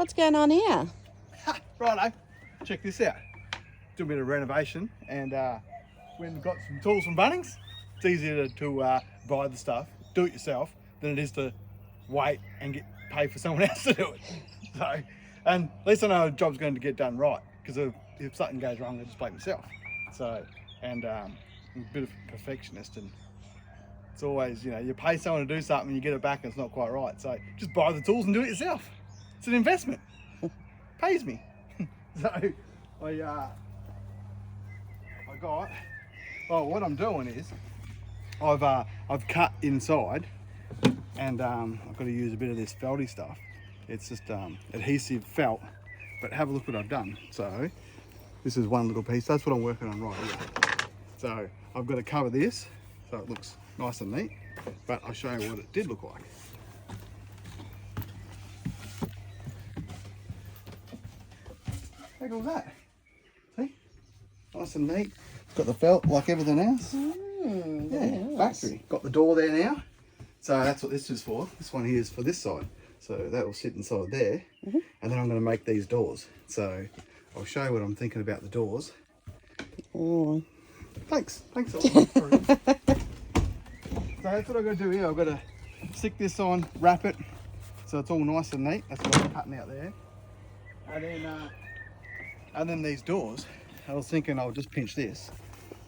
What's going on here? Righto, check this out. Do a bit of renovation, and when we've got some tools from Bunnings, it's easier to buy the stuff, do it yourself, than it is to wait and pay for someone else to do it. So, and at least I know a job's going to get done right, because if something goes wrong, I just blame myself. So, and I'm a bit of a perfectionist, and it's always, you know, you pay someone to do something and you get it back and it's not quite right. So just buy the tools and do it yourself. It's an investment. Pays me. So what I'm doing is I've cut inside, and I've got to use a bit of this felty stuff. It's just adhesive felt, but have a look what I've done. So this is one little piece. That's what I'm working on right here. So I've got to cover this so it looks nice and neat, but I'll show you what it did look like. Look at all that. See? Nice and neat. Got the felt like everything else. Yeah, factory. Got the door there now. So that's what this is for. This one here is for this side. So that will sit inside there. And then I'm going to make these doors. So I'll show you what I'm thinking about the doors. Oh. Thanks. So that's what I've got to do here. I've got to stick this on, wrap it, so it's all nice and neat. That's what I'm cutting out there. And then these doors, I was thinking I'll just pinch this,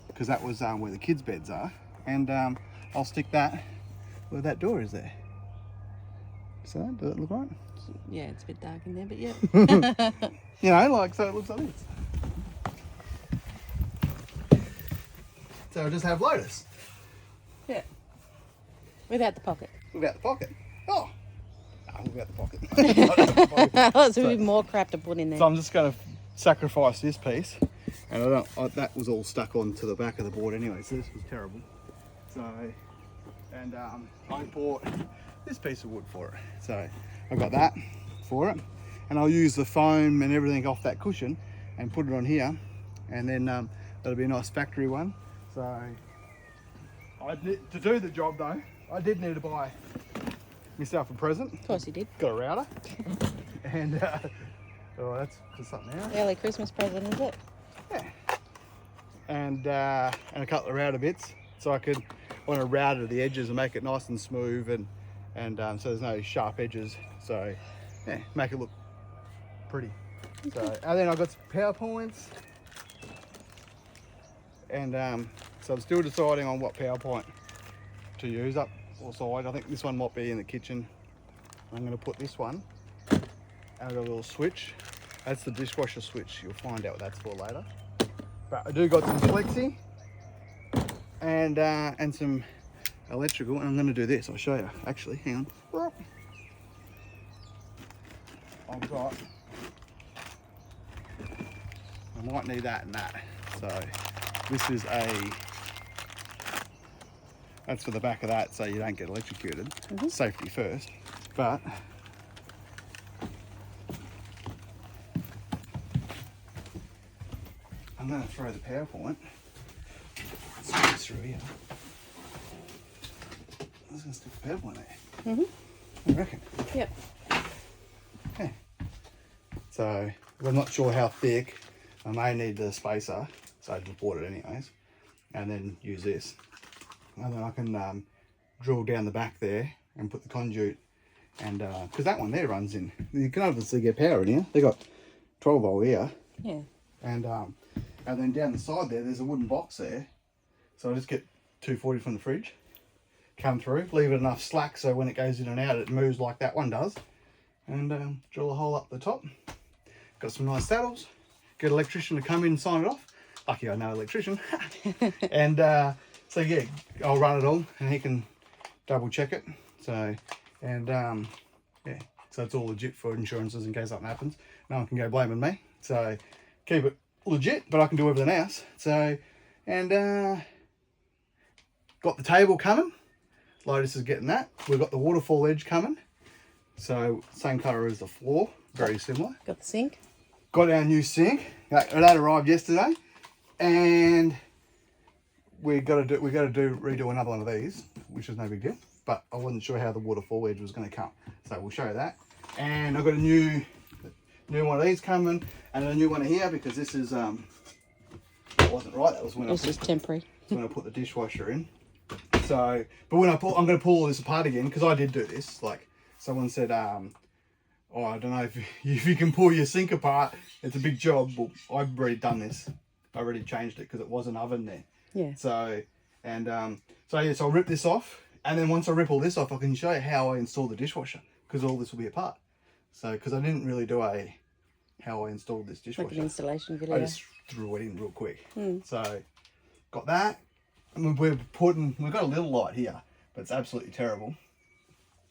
because that was where the kids' beds are, and I'll stick that where that door is there. So does it look right? Yeah, it's a bit dark in there, but yeah. You know, like, so it looks like this. So I'll just have Lotus. Yeah. Without the pocket. Without the pocket. Oh. No, without the pocket. That's a bit more crap to put in there. So I'm just going to sacrifice this piece, and that was all stuck onto the back of the board anyway, so this was terrible. So, and I bought this piece of wood for it. So I got that for it, and I'll use the foam and everything off that cushion and put it on here, and then that'll be a nice factory one. So to do the job though, I did need to buy myself a present. Of course you did. Got a router. And oh, that's for something else. Early Christmas present, is it? Yeah. And a couple of router bits, so I want to router the edges and make it nice and smooth, and so there's no sharp edges. So yeah, make it look pretty. Okay. So, and then I've got some PowerPoints, and so I'm still deciding on what PowerPoint to use up or side. I think this one might be in the kitchen. I'm going to put this one, and I've got a little switch. That's the dishwasher switch. You'll find out what that's for later. But I do got some flexi and some electrical, and I'm going to do this. I'll show you. Actually, hang on. I've got. I might need that and that. So this is that's for the back of that, so you don't get electrocuted. Safety first, but I'm going to throw the PowerPoint through here. I'm just going to stick the PowerPoint there. I reckon. Yep. Yeah. So I'm not sure how thick. I may need the spacer, so I just bought it anyways, and then use this. And then I can drill down the back there and put the conduit, and because that one there runs in, you can obviously get power in here. They got 12 volt here. Yeah. And then down the side there's a wooden box there, so I just get 240 from the fridge, come through, leave it enough slack so when it goes in and out it moves like that one does, and drill a hole up the top. Got some nice saddles. Get an electrician to come in and sign it off. Lucky I know electrician. And so yeah, I'll run it all and he can double check it. So, and yeah, so it's all legit for insurances in case something happens. No one can go blaming me. So keep it legit, but I can do everything else. So, and got the table coming. Lotus is getting that. We've got the waterfall edge coming. So same colour as the floor, very similar. Got the sink. Got our new sink. That arrived yesterday, and we got to redo another one of these, which is no big deal. But I wasn't sure how the waterfall edge was going to come, so we'll show you that. And I've got a new new one of these coming, and a new one here because this is that wasn't right. That was when It's just temporary. when I put the dishwasher in. So, but when I'm going to pull all this apart again because I did do this. Like someone said, oh, I don't know if you can pull your sink apart. It's a big job. Well, I've already done this. I already changed it because it was an oven there. Yeah. So, and so yeah, so I'll rip this off, and then once I rip all this off, I can show you how I installed the dishwasher because all this will be apart. So, because I didn't really do how I installed this dishwasher. Like an installation video. I just threw it in real quick. So, got that. And we've got a little light here, but it's absolutely terrible.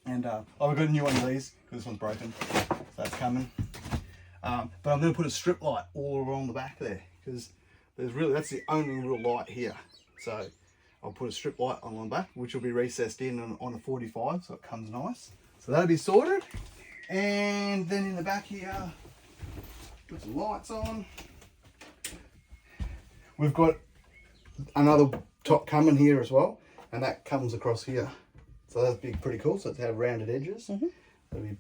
And oh, we've got a new one of these because this one's broken, so that's coming. But I'm going to put a strip light all along the back there because that's the only real light here. So I'll put a strip light on the back, which will be recessed in on a 45, so it comes nice. So that'll be sorted. And then in the back here, put some lights on. We've got another top coming here as well, and that comes across here. So that'll be pretty cool. So it's have rounded edges. That'll be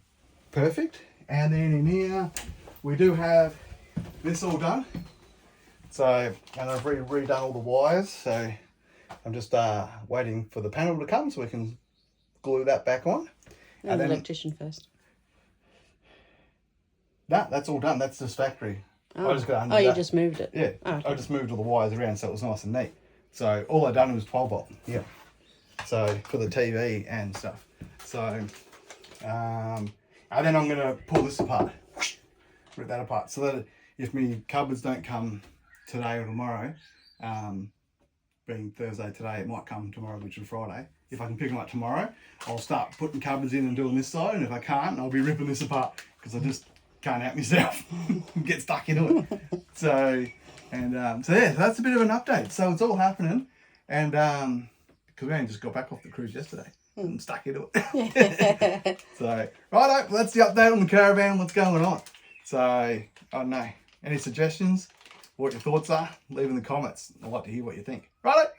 perfect. And then in here, we do have this all done. So, and I've redone all the wires. So I'm just waiting for the panel to come so we can glue that back on. And the electrician first. That's all done. That's just factory. Oh, I just got under you that. just moved it. Yeah, Oh, okay. I just moved all the wires around so it was nice and neat. So all I done was 12 volt. Yeah. So for the TV and stuff. So, and then I'm gonna pull this apart, rip that apart, so that if my cupboards don't come today or tomorrow, being Thursday today, it might come tomorrow, which is Friday. If I can pick them up tomorrow, I'll start putting cupboards in and doing this side, and if I can't, I'll be ripping this apart because I just can't help myself. Get stuck into it. So, and so yeah, that's a bit of an update. So it's all happening, and because we only just got back off the cruise yesterday. I'm stuck into it. So, righto, that's the update on the caravan, what's going on. So, I don't know, any suggestions, what your thoughts are, leave in the comments. I'd like to hear what you think. Righto.